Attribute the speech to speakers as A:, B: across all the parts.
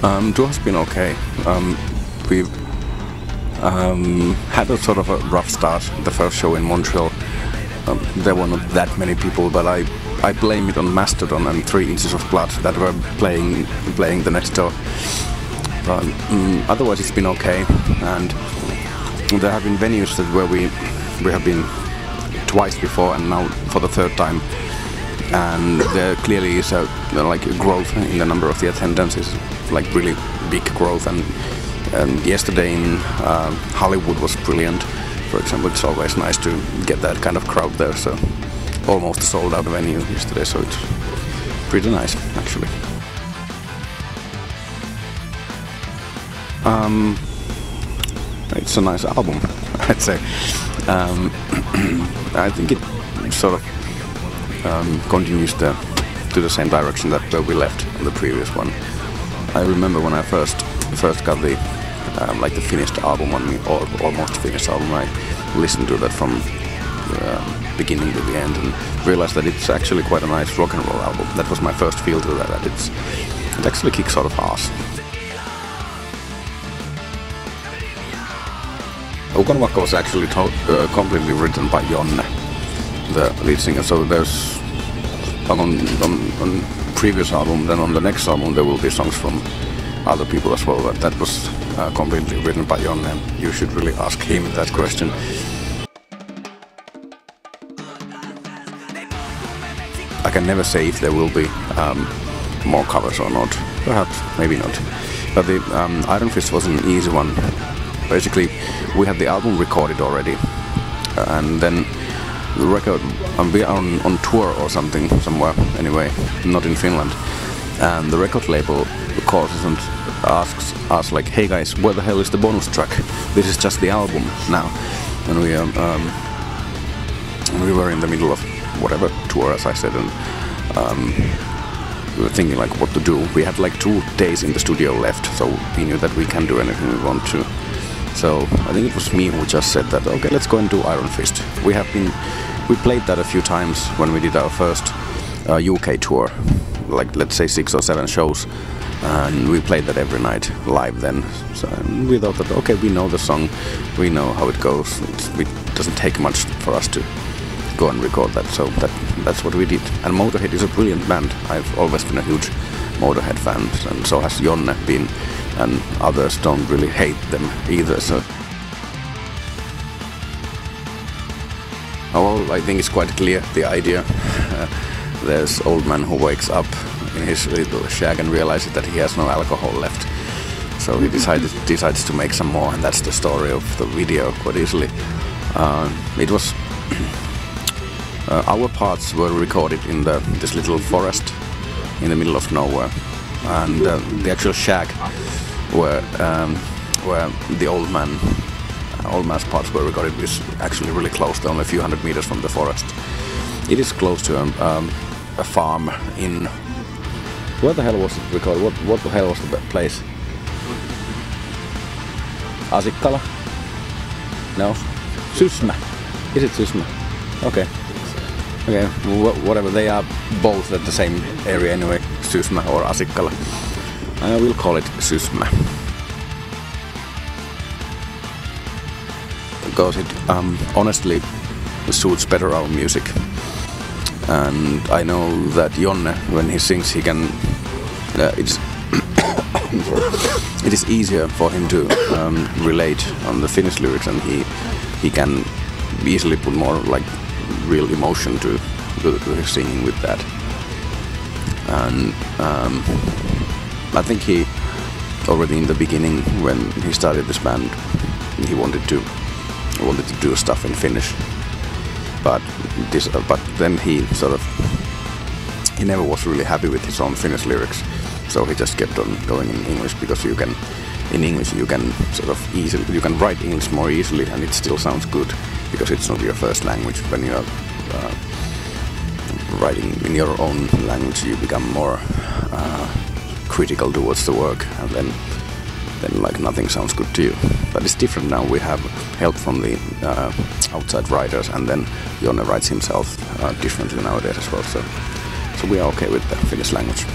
A: Tour has been okay. We've had a sort of a rough start. The first show in Montreal, there were not that many people, but I blame it on Mastodon and 3 Inches of Blood that were playing the next door. But otherwise it's been okay, and there have been venues that where we have been twice before and now for the third time, and there clearly is a growth in the number of the attendances, like really big growth. And yesterday in Hollywood was brilliant. For example, it's always nice to get that kind of crowd there. So almost sold out venue yesterday, so it's pretty nice actually. It's a nice album, I'd say. I think it sort of continues to the same direction that where we left on the previous one. I remember when I first got the the finished album on me, or almost finished album, I listened to that from beginning to the end and realized that it's actually quite a nice rock and roll album. That was my first feel to that it actually kicks sort of ass. Ukon Wacka was actually completely written by Jonne, the lead singer. So there's on previous album, then on the next album there will be songs from other people as well. But that was completely written by Jonne, and you should really ask him that question. I can never say if there will be more covers or not. Perhaps, maybe not. But the Iron Fist was an easy one. Basically, we had the album recorded already, and then the record, we are on tour or something somewhere, anyway, not in Finland, and the record label calls us and asks us like, hey guys, where the hell is the bonus track? This is just the album now. And we were in the middle of whatever tour, as I said, and we were thinking like what to do. We had like 2 days in the studio left, so we knew that we can do anything we want to. So I think it was me who just said that, okay, let's go and do Iron Fist. We played that a few times when we did our first UK tour, like let's say 6 or 7 shows, and we played that every night live then. So we thought that, okay, we know the song, we know how it goes, it doesn't take much for us to go and record that, so that's what we did. And Motorhead is a brilliant band. I've always been a huge Motorhead fan, and so has Jonne been, and others don't really hate them either. So well, I think it's quite clear, the idea. There's old man who wakes up in his little shack and realizes that he has no alcohol left. So he decides to make some more, and that's the story of the video quite easily. It was our parts were recorded in this little forest in the middle of nowhere, and the actual shack where the old man's parts were recorded is actually really close, only a few hundred meters from the forest. It is close to a farm in... Where the hell was it recorded? What the hell was the place? Asikkala? No? Sysmä. Is it Sysmä? Okay. Okay, whatever, they are both at the same area anyway, Sysmä or Asikkala. I will call it Sysmä. Because it honestly suits better our music. And I know that Jonne, when he sings, he can... it is easier for him to relate on the Finnish lyrics, and he can easily put more like real emotion to his singing with that. And I think he already in the beginning, when he started this band, he wanted to do stuff in Finnish, but then he never was really happy with his own Finnish lyrics, so he just kept on going in English, because in English you can write English more easily, and it still sounds good because it's not your first language. When you are writing in your own language, you become more critical towards the work, and then like nothing sounds good to you. But it's different now. We have help from the outside writers, and then Jonne writes himself differently nowadays as well. So we are okay with the Finnish language.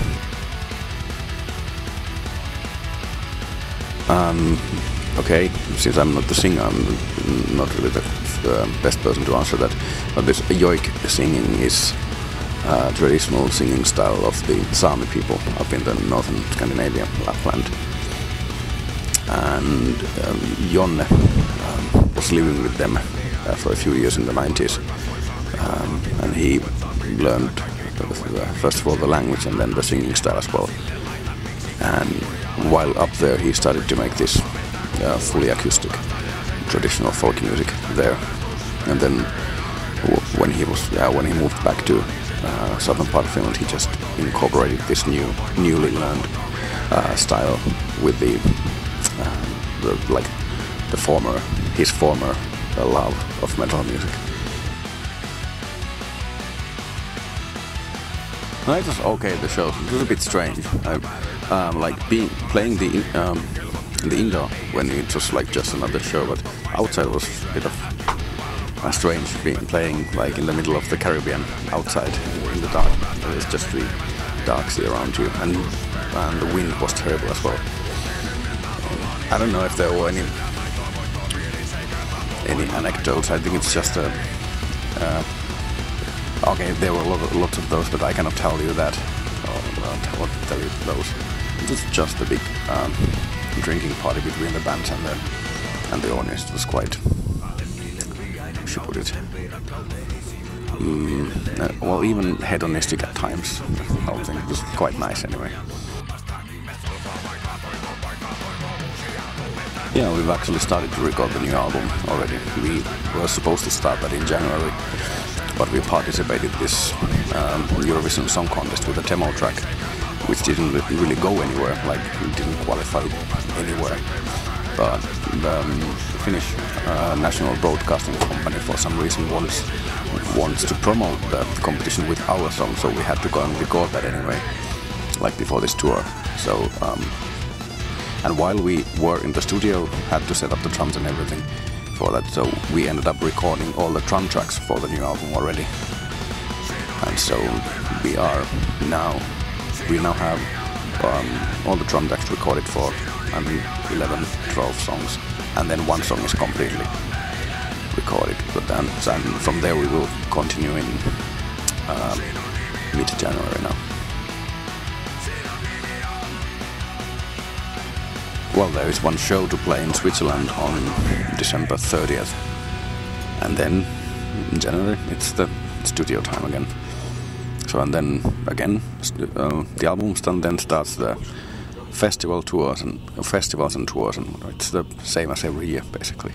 A: Okay, since I'm not the singer, I'm not really the best person to answer that. But this yoik singing is traditional singing style of the Sami people up in the northern Scandinavia, Lapland. And Jonne was living with them for a few years in the 90s. And he learned, first of all, the language and then the singing style as well. And while up there, he started to make this fully acoustic, traditional folk music there. And then when he moved back to southern part of Finland, he just incorporated this newly learned style with his former love of metal music. No, it was okay. The show, it was a bit strange. Like playing the indoor when it was like just another show, but outside was a bit of strange playing like in the middle of the Caribbean outside in the dark. It was just really dark sea around you, and the wind was terrible as well. I don't know if there were any anecdotes. I think it's just okay, there were lots of those, but I cannot tell you that. Or tell you those. It was just a big drinking party between the bands and the audience. It was quite, how should I put it? Well, even hedonistic at times. I think it was quite nice anyway. Yeah, we've actually started to record the new album already. We were supposed to start that in January, but we participated this Eurovision Song Contest with a demo track, which didn't really go anywhere, like we didn't qualify anywhere. But the Finnish National Broadcasting Company for some reason wants to promote the competition with our song, so we had to go and record that anyway, like before this tour. So and while we were in the studio, had to set up the drums and everything for that, so we ended up recording all the drum tracks for the new album already. And so we now have all the drum tracks recorded for 11-12 songs, and then one song is completely recorded. But then from there we will continue in mid-January now. Well, there is one show to play in Switzerland on December 30th, and then in January it's the studio time again. So and then again the album then starts the festivals and tours, and it's the same as every year basically.